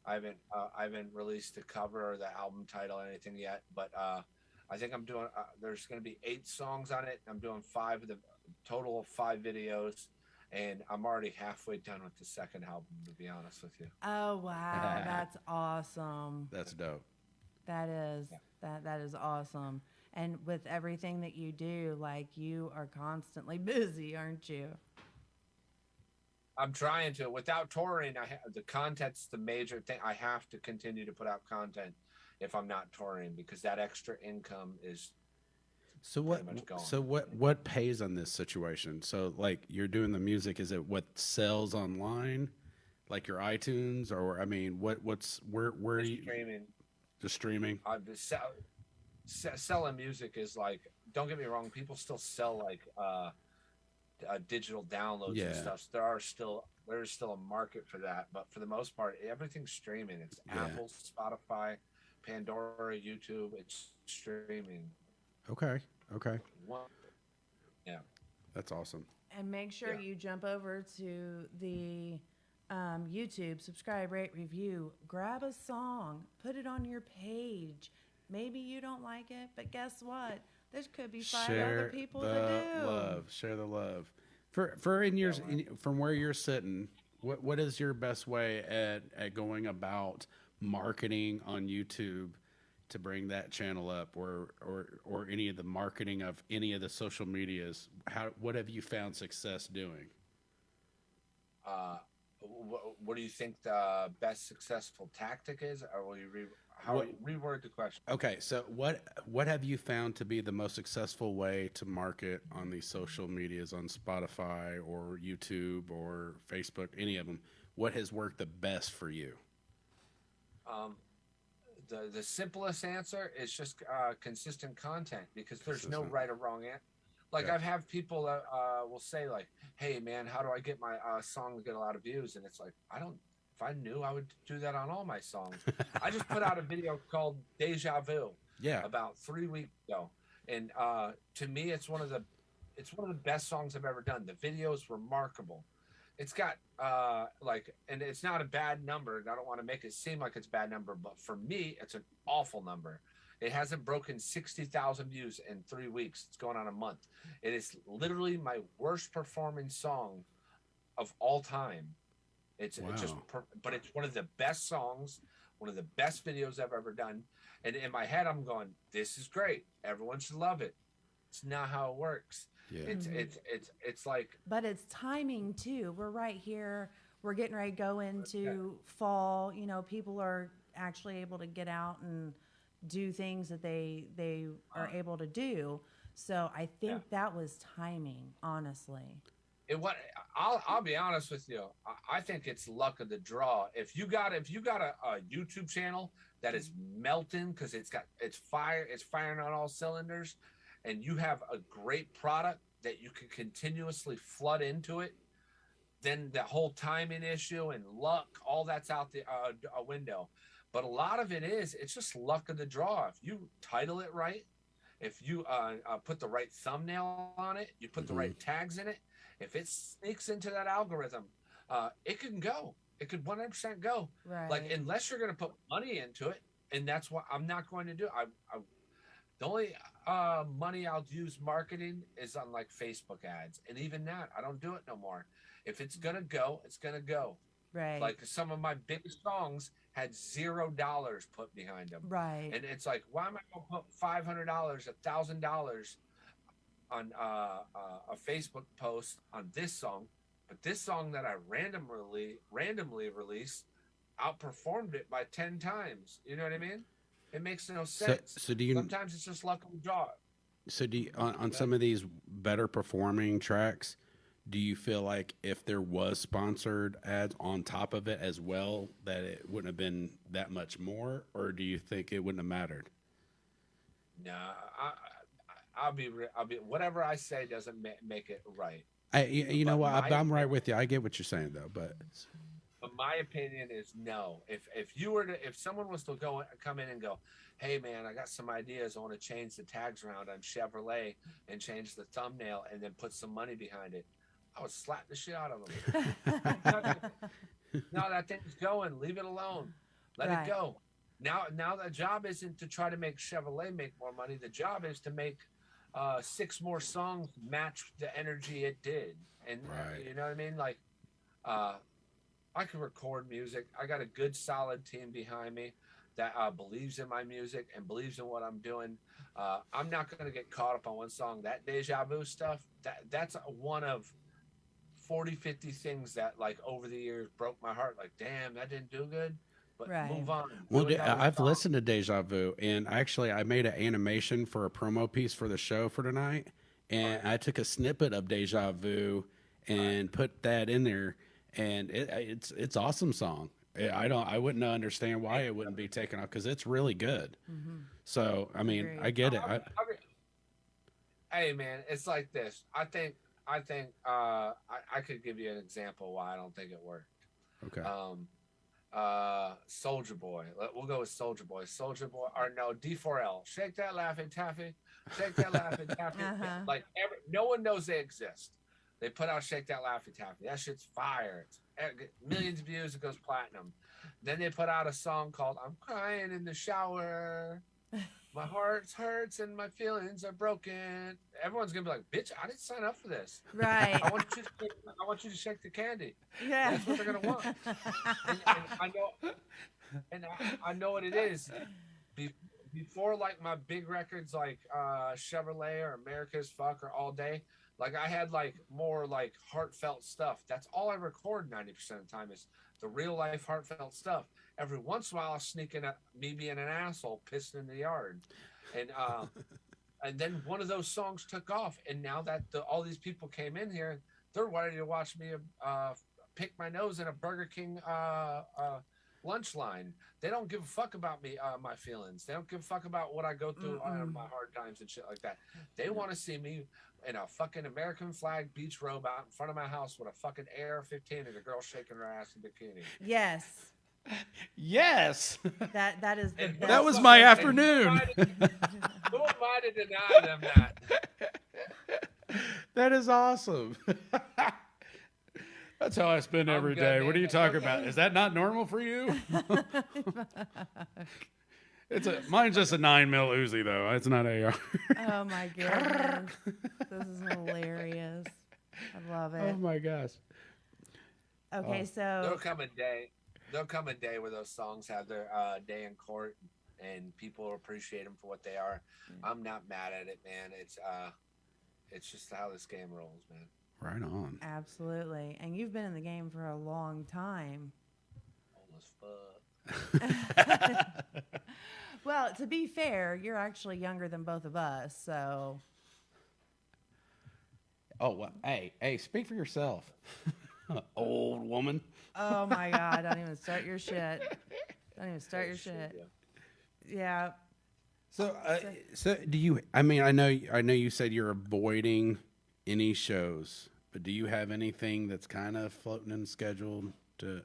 I haven't released the cover or the album title or anything yet, but I think I'm doing. There's going to be 8 songs on it. I'm doing 5 of the total of 5 videos, and I'm already halfway done with the second album. To be honest with you. Oh wow, that's awesome. That's dope. That is that is awesome. And with everything that you do, like, you are constantly busy, aren't you? I'm trying to. Without touring, the content's the major thing. I have to continue to put out content if I'm not touring, because that extra income is So pretty much gone. what pays on this situation? So like, you're doing the music, is it what sells online, like your iTunes, or I mean, what's where are you streaming? Just streaming. Selling music is like, don't get me wrong, people still sell like digital downloads and stuff. There's still a market for that, but for the most part, everything's streaming. It's Apple, Spotify, Pandora, YouTube. It's streaming. Okay. Yeah, That's awesome. And make sure you jump over to the YouTube, subscribe, rate, review, grab a song, put it on your page. Maybe you don't like it, but guess what? There could be 5 other people that do. Share the love. From where you're sitting, what is your best way at going about marketing on YouTube to bring that channel up, or any of the marketing of any of the social medias? What have you found success doing? What do you think the best successful tactic is, or will you reword the question? Okay, so what have you found to be the most successful way to market on these social medias, on Spotify or YouTube or Facebook, any of them? What has worked the best for you? The simplest answer is just consistent content, because there's no right or wrong answer. Like, I've had people that will say like, "Hey man, how do I get my song to get a lot of views?" And it's like, if I knew, I would do that on all my songs. I just put out a video called Deja Vu about 3 weeks ago. And to me, it's one of the best songs I've ever done. The video is remarkable. It's got and it's not a bad number. I don't want to make it seem like it's a bad number, but for me, it's an awful number. It hasn't broken 60,000 views in 3 weeks. It's going on a month. It is literally my worst performing song of all time. It's just, but it's one of the best songs, one of the best videos I've ever done. And in my head, I'm going, "This is great. Everyone should love it." It's not how it works. Yeah. It's like, but it's timing too. We're right here. We're getting ready to go into fall. You know, people are actually able to get out and do things that they are able to do. So I think that was timing, honestly. I'll be honest with you. I think it's luck of the draw. If you got a YouTube channel that is melting because it's firing on all cylinders, and you have a great product that you can continuously flood into it, then the whole timing issue and luck, all that's out the a window. But a lot of it it's just luck of the draw. If you title it right, if you put the right thumbnail on it, you put the right tags in it, if it sneaks into that algorithm, it can go. It could 100% go. Right. Like, unless you're going to put money into it, and that's what I'm not going to do. The only money I'll use marketing is on like Facebook ads, and even that I don't do it no more. If it's gonna go, it's gonna go. Right. Like, some of my biggest songs had $0 put behind them. Right. And it's like, why am I gonna put $500, $1,000 on a Facebook post on this song? But this song that I randomly released outperformed it by 10 times. You know what I mean? It makes no sense. So do you? Sometimes it's just luck of the draw. So do you, on some of these better performing tracks, do you feel like if there was sponsored ads on top of it as well, that it wouldn't have been that much more, or do you think it wouldn't have mattered? No, I'll be whatever I say doesn't make it right. You know what? I'm right with you. I get what you're saying though, but my opinion is no. If someone was to come in and go, hey man, I got some ideas. I want to change the tags around on Chevrolet and change the thumbnail and then put some money behind it, I would slap the shit out of them. No, that thing's going. Leave it alone. Let it go. Now the job isn't to try to make Chevrolet make more money. The job is to make 6 more songs match the energy it did. And you know what I mean? Like, I can record music. I got a good, solid team behind me that believes in my music and believes in what I'm doing. I'm not going to get caught up on one song. That Deja Vu stuff, that's one of 40, 50 things that, like, over the years broke my heart. Like, damn, that didn't do good. But move on. Well, I've listened to Deja Vu, and actually I made an animation for a promo piece for the show for tonight, and I took a snippet of Deja Vu and put that in there, and it's awesome song. I wouldn't understand why it wouldn't be taken off, because it's really good. So I mean, I get it. Hey man, it's like this. I think I could give you an example why I don't think it worked. Okay. Soldier Boy. We'll go with Soldier Boy. Soldier Boy, or no, D4L. Shake that Laffy Taffy. Shake that Laffy Taffy. Like, no one knows they exist. They put out Shake That Laffy Taffy. That shit's fire. It's millions of views. It goes platinum. Then they put out a song called I'm Crying in the Shower. My heart hurts and my feelings are broken. Everyone's gonna be like, bitch, I didn't sign up for this. Right. I want you to shake the candy. Yeah. That's what they're gonna want. And I know what it is. Before, like, my big records like Chevrolet or America's Fuck or All Day, like, I had like more like heartfelt stuff. That's all I record 90% of the time is the real life heartfelt stuff. Every once in a while I'll sneak in me being an asshole pissing in the yard. And then one of those songs took off, and now that all these people came in here, they're ready to watch me pick my nose in a Burger King lunch line. They don't give a fuck about me, my feelings. They don't give a fuck about what I go through on my hard times and shit like that. They want to see me in a fucking American flag beach robe out in front of my house with a fucking AR-15 and a girl shaking her ass in a bikini. Yes. Yes. That is the best. That was my afternoon. Who am I to deny them that? That is awesome. That's how I spend every day. What are you talking about? Is that not normal for you? Mine's just a 9mm Uzi though. It's not AR. Oh my goodness. This is hilarious. I love it. Oh my gosh. Okay, so There'll come a day where those songs have their day in court and people appreciate them for what they are. I'm not mad at it, man. It's just how this game rolls, man. Right on. absolutely. And you've been in the game for a long time. Old as fuck. Well, to be fair, you're actually younger than both of us, so. Oh, well, hey, speak for yourself. Old woman. Oh my God! Don't even start your shit. Don't even start your shit. Yeah. So do you? I mean, I know you said you're avoiding any shows, but do you have anything that's kind of floating and scheduled to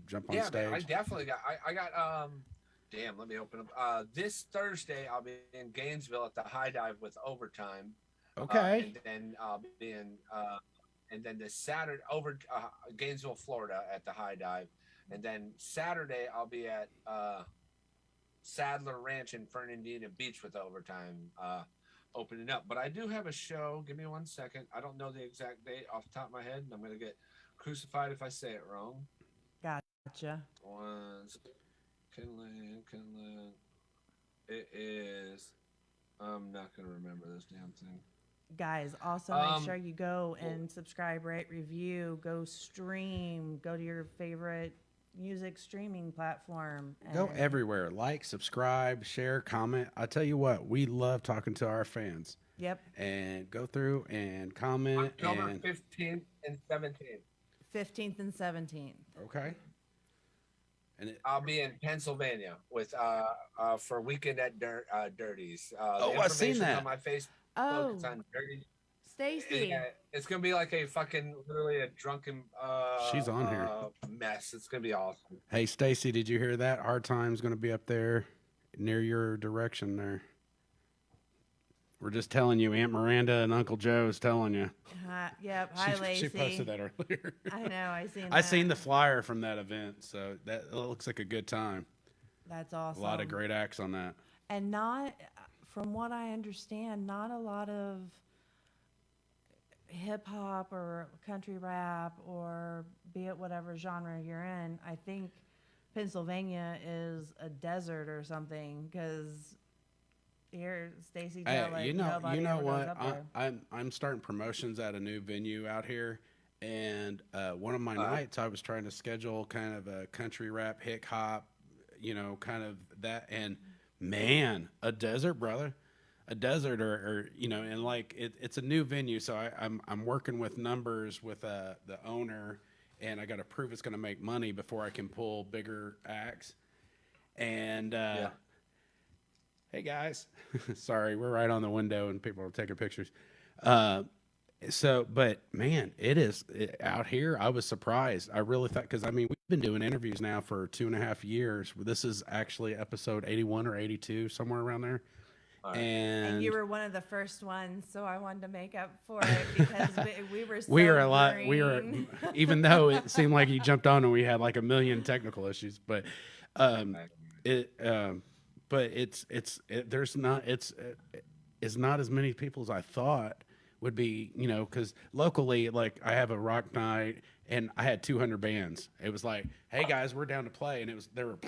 jump on stage? Man, I definitely got. I got Damn, let me open up. This Thursday, I'll be in Gainesville at the High Dive with Overtime. Okay. And then I'll be in, and then this Saturday over Gainesville, Florida at the High Dive. And then Saturday, I'll be at Sadler Ranch in Fernandina Beach with Overtime opening up. But I do have a show. Give me 1 second. I don't know the exact date off the top of my head. I'm going to get crucified if I say it wrong. Gotcha. Kinland. It is. I'm not going to remember this damn thing. Guys, also make sure you go and subscribe, rate, review, go stream, go to your favorite music streaming platform. Go everywhere. Like, subscribe, share, comment. I tell you what, we love talking to our fans. Yep. And go through and comment. October 15th and 17th. 15th and 17th. Okay. And I'll be in Pennsylvania with for Weekend at Dirty's. I've seen that on my Facebook. Oh, it's on Dirty. Stacy. Yeah, it's gonna be like a fucking literally a drunken she's on here mess. It's gonna be awesome. Hey Stacy, did you hear that? Hard Time's gonna be up there near your direction there. We're just telling you, Aunt Miranda and Uncle Joe's telling you. Yep. Hi, Lacey. She posted that earlier. I know. I seen the flyer from that event, so that looks like a good time. That's awesome. A lot of great acts on that. And not, from what I understand, not a lot of hip hop or country rap or be it whatever genre you're in. I think Pennsylvania is a desert or something because here, Stacy, you know what? I'm starting promotions at a new venue out here, and one of my nights I was trying to schedule kind of a country rap, hip hop, kind of that, and man, a desert, brother, a desert, or and like it's a new venue, so I'm working with numbers with the owner, and I got to prove it's going to make money before I can pull bigger acts, and. Hey guys, sorry, we're right on the window and people are taking pictures. But man, out here. I was surprised. I really thought, because we've been doing interviews now for 2.5 years. This is actually episode 81 or 82, somewhere around there. And you were one of the first ones, so I wanted to make up for it because we were. So we were even though it seemed like you jumped on and we had like a million technical issues, but But it's not as many people as I thought would be, because locally, like I have a rock night and I had 200 bands. It was like, hey guys, we're down to play, and they were,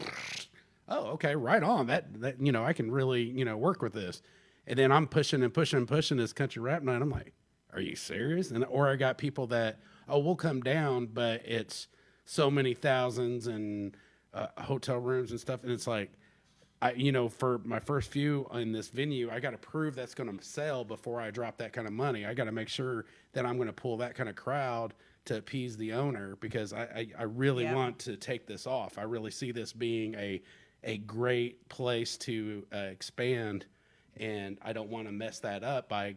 oh okay, right on. That I can really work with this, and then I'm pushing this country rap night. I'm like, are you serious? Or I got people that, oh, we'll come down, but it's so many thousands and hotel rooms and stuff, and it's like. For my first few in this venue, I got to prove that's going to sell before I drop that kind of money. I got to make sure that I'm going to pull that kind of crowd to appease the owner, because I really want to take this off. I really see this being a great place to expand, and I don't want to mess that up by,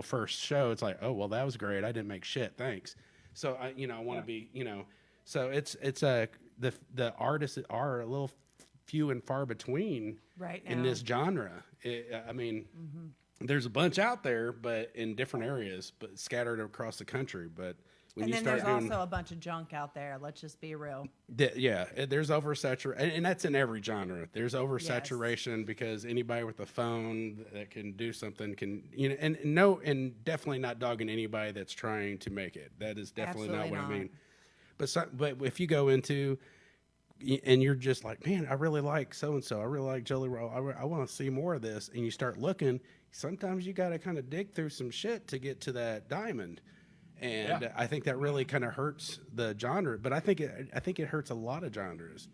first show. It's like, oh, well, that was great. I didn't make shit. Thanks. So I want to be, so it's the artists are a little few and far between right now in this genre. There's a bunch out there, but in different areas, but scattered across the country. But when you start there's also a bunch of junk out there. Let's just be real. There's oversaturation, and that's in every genre. There's oversaturation because anybody with a phone that can do something can, and definitely not dogging anybody that's trying to make it. That is definitely not what I mean. But if you go into and you're just like, man, I really like so-and-so. I really like Jelly Roll. I want to see more of this. And you start looking, sometimes you got to kind of dig through some shit to get to that diamond. And I think that really kind of hurts the genre. But I think it hurts a lot of genres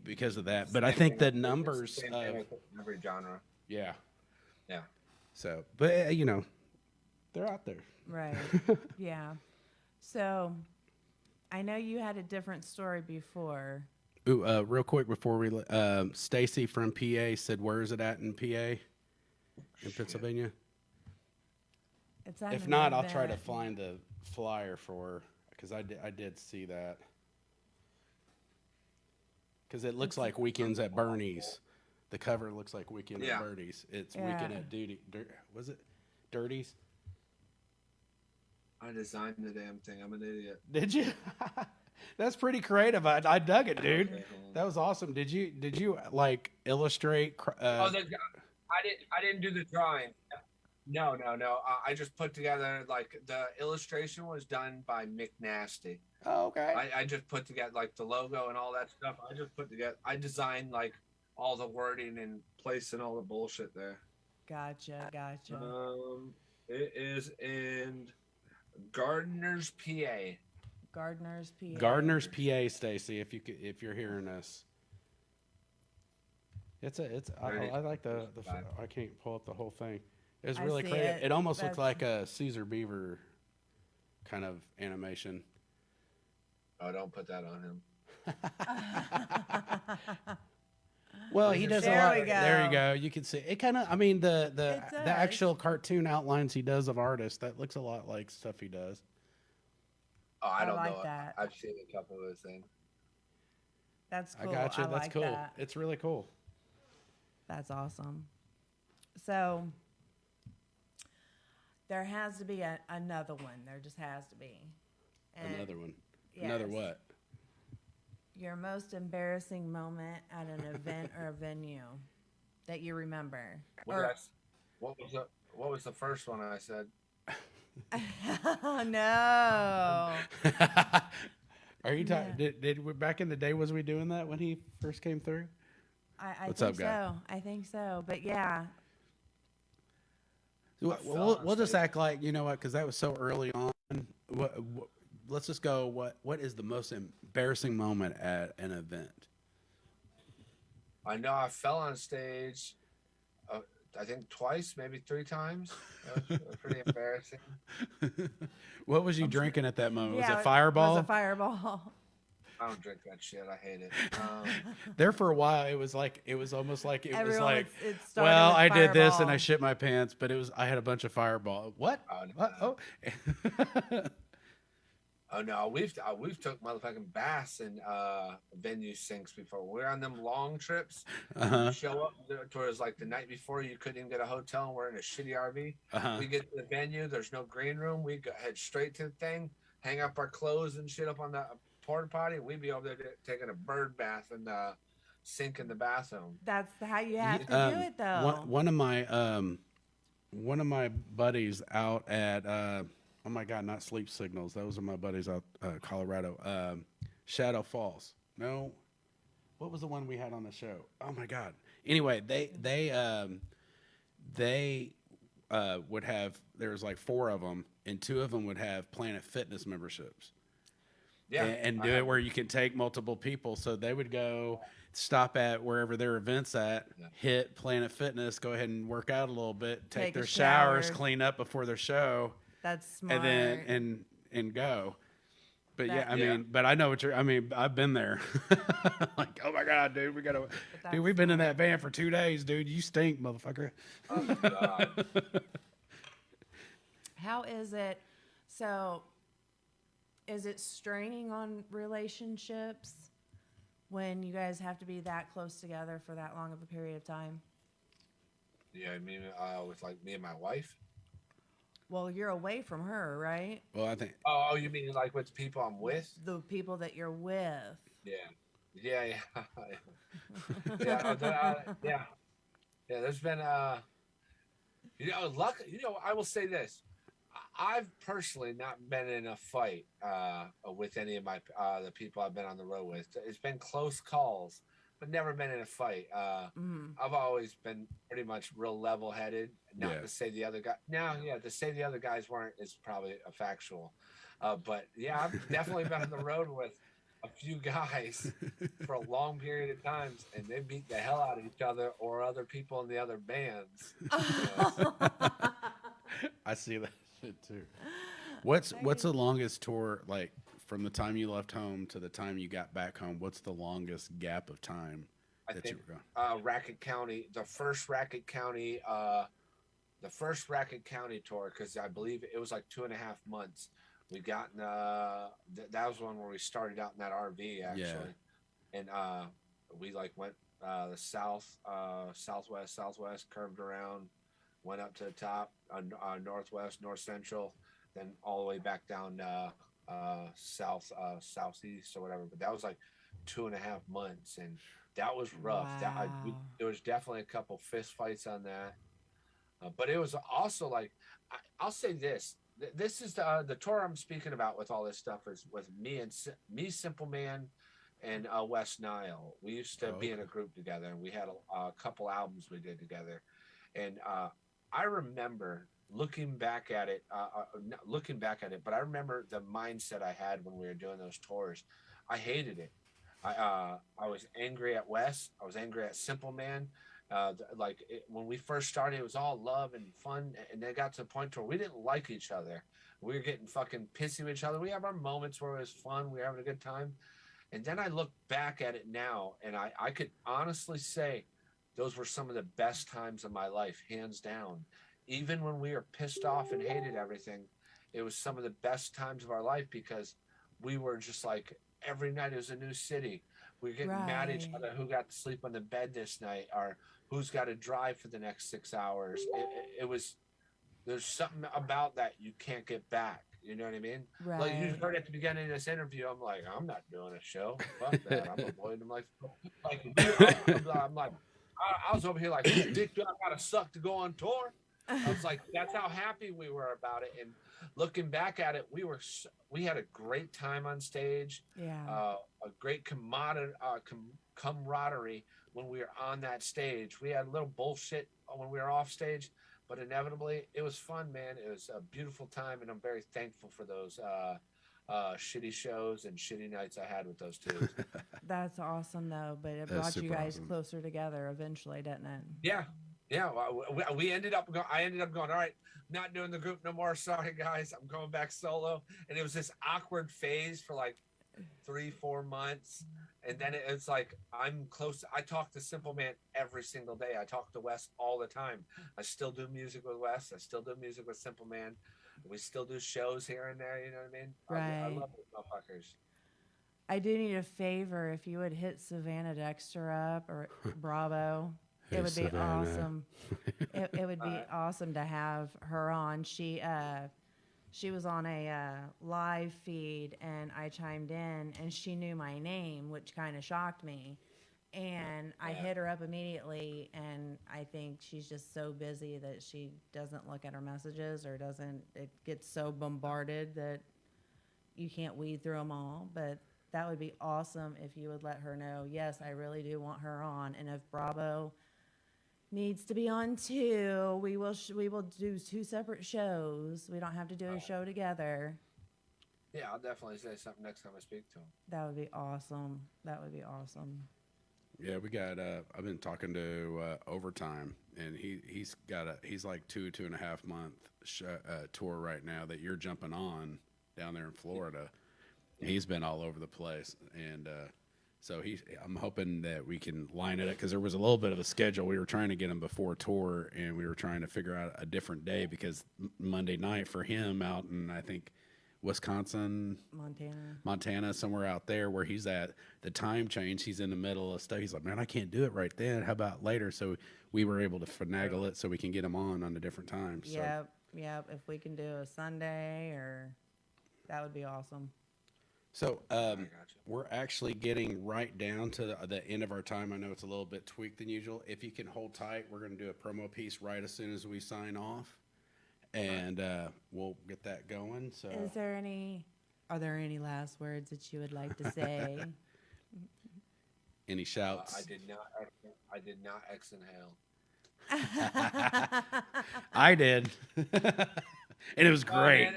because of that. But I think the numbers of every genre. Yeah. Yeah. So, but they're out there. Right. Yeah. So I know you had a different story before. Ooh, real quick before we, Stacy from PA said, "Where is it at in PA, in Pennsylvania?" It's at if not, I'll try to find the flyer for, because I did see that, because it looks like Weekends at Bernie's. The cover looks like Weekend Yeah. at Birdies. It's Yeah. Weekend at Duty. Was it Dirties? I designed the damn thing. I'm an idiot. Did you? That's pretty creative. I dug it, dude. Okay, hold on. That was awesome. Did you like illustrate? I didn't do the drawing. No. I just put together like the illustration was done by Mick Nasty. Oh, okay. I just put together like the logo and all that stuff. I designed like all the wording and placing all the bullshit there. Gotcha. It is in Gardner's, PA. Gardner's PA. Gardner's PA, Stacy. If you're hearing us, I like the I can't pull up the whole thing. It's I really see creative. it. It almost looked That's- like a Caesar Beaver kind of animation. Oh, don't put that on him. Well, he does There a lot. we go. There you go. You can see it. Kind of. I mean, the It does. actual cartoon outlines he does of artists, that looks a lot like stuff he does. Oh, I don't like know. that. I've seen a couple of those things. That's cool. I got you. That's like cool. That. It's really cool. That's awesome. So there has to be another one. There just has to be. And Another one. Another yes. what? Your most embarrassing moment at an event or a venue that you remember. What was the first one I said? Oh, no. Are you talking? Did we, back in the day, was we doing that when he first came through? I What's think up, guy? so. I think so. But yeah, We'll just act like, you know what, because that was so early on. Let's just go. What is the most embarrassing moment at an event? I know I fell on stage, I think twice, maybe 3 times. That was pretty embarrassing. What was you drinking at that moment? yeah, Was it Fireball? It was a fireball. I don't drink that shit. I hate it. There for a while, it was almost like it was Everyone like, it started well, with I did this and Fireball. I shit my pants, but I had a bunch of Fireball. What? Oh, What? Oh. Oh no, we've took motherfucking baths in venue sinks before. We're on them long trips. Uh-huh. You show up towards like the night before, you couldn't even get a hotel, and we're in a shitty RV. Uh-huh. We get to the venue, there's no green room. We head straight to the thing, hang up our clothes and shit up on the porta potty. We'd be over there taking a bird bath in the sink in the bathroom. That's how you have to do it, though. One of my buddies out at oh my God, not Sleep Signals. Those are my buddies out Colorado. Shadow Falls. No, what was the one we had on the show? Oh my God. Anyway, they would have. There was like 4 of them, and 2 of them would have Planet Fitness memberships. Yeah, And do it where you can take multiple people. So they would go stop at wherever their event's at, hit Planet Fitness, go ahead and work out a little bit, take a their showers, shower. clean up before their show, That's smart. and then and go. But That- yeah, I mean, but I know what you're. I mean, I've been there. Like, oh my God, dude, that's we've been in that van for 2 days, dude. You stink, motherfucker. Oh, God. How is it? So, is it straining on relationships when you guys have to be that close together for that long of a period of time? Yeah, I mean, with like me and my wife. Well, you're away from her, right? Well, I think. Oh, you mean like with the people I'm with? The people that you're with. Yeah. Yeah. There's been I will say this. I've personally not been in a fight with any of my the people I've been on the road with. It's been close calls, but never been in a fight. I've always been pretty much real level-headed. Not to say the other guy. To say the other guys weren't is probably a factual. But yeah, I've definitely been on the road with a few guys for a long period of times, and they beat the hell out of each other or other people in the other bands. I see that shit too. What's the longest tour, like from the time you left home to the time you got back home? What's the longest gap of time that you were gone? Racket County, the first Racket County tour, because I believe it was like 2.5 months. We got that was one where we started out in that RV actually, and we like went the southwest, curved around, went up to the top, northwest, north central, then all the way back down southeast or whatever. But that was like 2.5 months, and that was rough. Wow. There was definitely a couple fist fights on that, but it was also like I'll say this. This is the tour I'm speaking about with all this stuff is with me, Simple Man, and West Nile. We used to be in a group together, and we had a couple albums we did together. And I remember looking back at it, but I remember the mindset I had when we were doing those tours. I hated it. I was angry at Wes. I was angry at Simple Man. When we first started, it was all love and fun, and they got to the point where we didn't like each other. We were getting fucking pissy with each other. We have our moments where it was fun. We were having a good time. And then I look back at it now, and I could honestly say those were some of the best times of my life, hands down. Even when we were pissed off and hated everything, it was some of the best times of our life because we were just like, every night it was a new city. We were getting mad at each other, who got to sleep on the bed this night, or who's got to drive for the next 6 hours. It was, there's something about that you can't get back. You know what I mean? Right. Like you heard at the beginning of this interview, I'm like, I'm not doing a show. Fuck that. I'm avoiding them like I'm like, I was over here like, dick, do I gotta suck to go on tour? I was like, that's how happy we were about it. And looking back at it, we had a great time on stage. Yeah. A great camaraderie when we were on that stage. We had a little bullshit when we were off stage, but inevitably it was fun, man. It was a beautiful time, and I'm very thankful for those shitty shows and shitty nights I had with those two. That's awesome, though. But it That's brought you super guys awesome. closer together eventually, didn't it? Yeah. Well, I ended up going, all right, not doing the group no more. Sorry, guys. I'm going back solo. And it was this awkward phase for like 3-4 months. And then it's like, I'm close. I talk to Simple Man every single day. I talk to Wes all the time. I still do music with Wes. I still do music with Simple Man. We still do shows here and there. You know what I mean? I Right. love those motherfuckers. I do need a favor. If you would hit Savannah Dexter up or Bravo, Hey, it would be Savannah. awesome. It would be awesome to have her on. She was on a live feed, and I chimed in, and she knew my name, which kind of shocked me. And I hit her up immediately, and I think she's just so busy that she doesn't look at her messages, or it gets so bombarded that you can't weed through them all. But that would be awesome if you would let her know, yes, I really do want her on. And if Bravo needs to be on too, we will do 2 separate shows. We don't have to do a show together. Yeah, I'll definitely say something next time I speak to him. That would be awesome. That would be awesome. Yeah, we got. I've been talking to Overtime, and he's like 2.5 month tour right now that you're jumping on down there in Florida. He's been all over the place, and so I'm hoping that we can line it up because there was a little bit of a schedule. We were trying to get him before tour, and we were trying to figure out a different day because Monday night for him out in, I think, Wisconsin, Montana, somewhere out there where he's at, the time change, he's in the middle of stuff. He's like, man, I can't do it right then. How about later? So we were able to finagle it so we can get him on a different time. So. Yep. If we can do a Sunday, or that would be awesome. So we're actually getting right down to the end of our time. I know it's a little bit tweaked than usual. If you can hold tight, we're going to do a promo piece right as soon as we sign off, and we'll get that going. So, are there any last words that you would like to say? Any shouts? I did not exhale. I did, and it was great.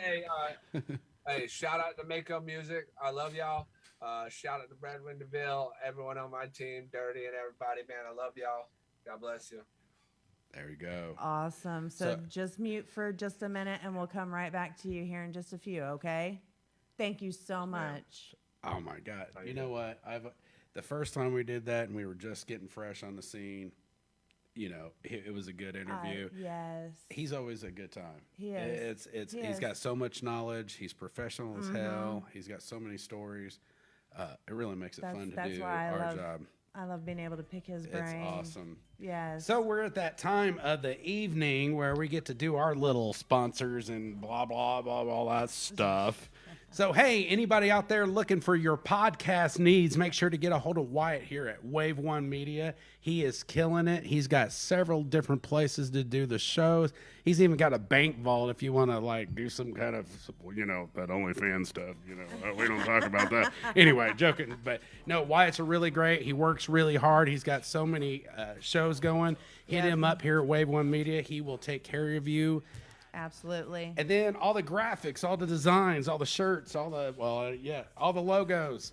Hey, shout out to Mako Music. I love y'all. Shout out to Brad Windeville, everyone on my team, Dirty, and everybody. Man, I love y'all. God bless you. There you go. Awesome. So just mute for just a minute, and we'll come right back to you here in just a few, okay? Thank you so much. Oh, my God. You know what? The first time we did that, and we were just getting fresh on the scene, you know, it was a good interview. Yes. He's always a good time. He is. He's got so much knowledge. He's professional as hell. He's got so many stories. It really makes it fun to do our job. I love being able to pick his brain. It's awesome. Yes. So we're at that time of the evening where we get to do our little sponsors and blah, blah, blah, blah, all that stuff. So, hey, anybody out there looking for your podcast needs, make sure to get a hold of Wyatt here at Wave One Media. He is killing it. He's got several different places to do the shows. He's even got a bank vault if you want to, like, do some kind of, that OnlyFans stuff. We don't talk about that. Anyway, joking. But, no, Wyatt's really great. He works really hard. He's got so many shows going. Hit him up here at Wave One Media. He will take care of you. Absolutely. And then all the graphics, all the designs, all the shirts, all the logos.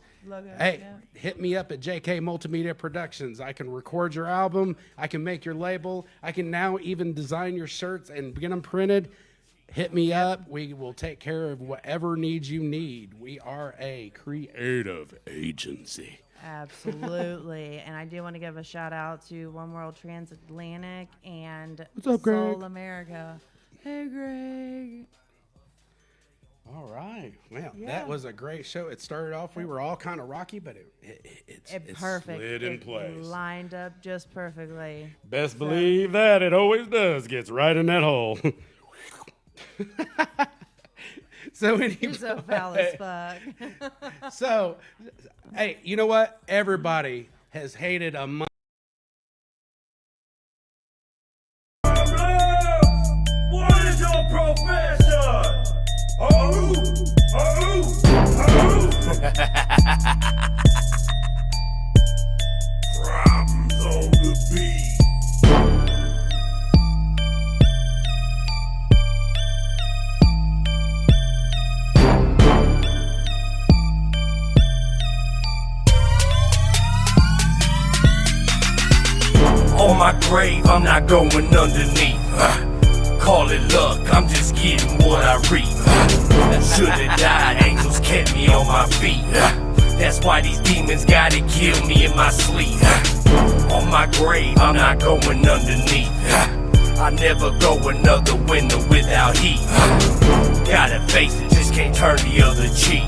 Hey, hit me up at JK Multimedia Productions. I can record your album. I can make your label. I can now even design your shirts and get them printed. Hit me up. We will take care of whatever needs you need. We are a creative agency. Absolutely. And I do want to give a shout out to One World Transatlantic and What's up, Greg? Soul America. Hey, Greg. All right. Well, that was a great show. It started off, we were all kind of rocky, but it perfect. slid in place. Lined up just perfectly. Best believe that. It always does. Gets right in that hole. So anyway. You're so foul as fuck. So, hey, you know what? Everybody has hated a month. What is your profession? Problems on the beat. On my grave, I'm not going underneath. Call it luck, I'm just getting what I reap. Should've died, angels kept me on my feet. That's why these demons gotta kill me in my sleep. On my grave, I'm not going underneath. I never go another winter without heat. Gotta face it, just can't turn the other cheek.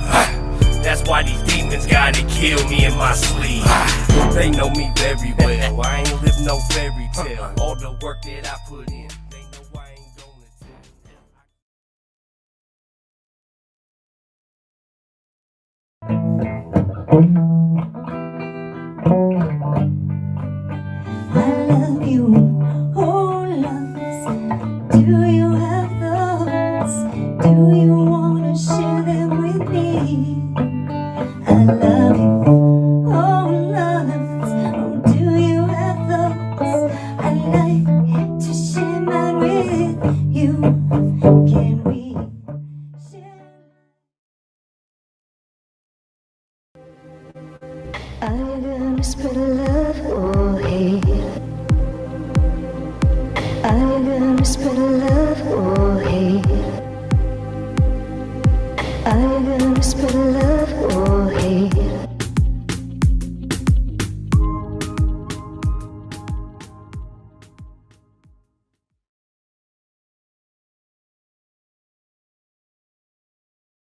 That's why these demons gotta kill me in my sleep. They know me very well, I ain't live no fairy tale. All the work that I put in, they know I ain't gonna tell.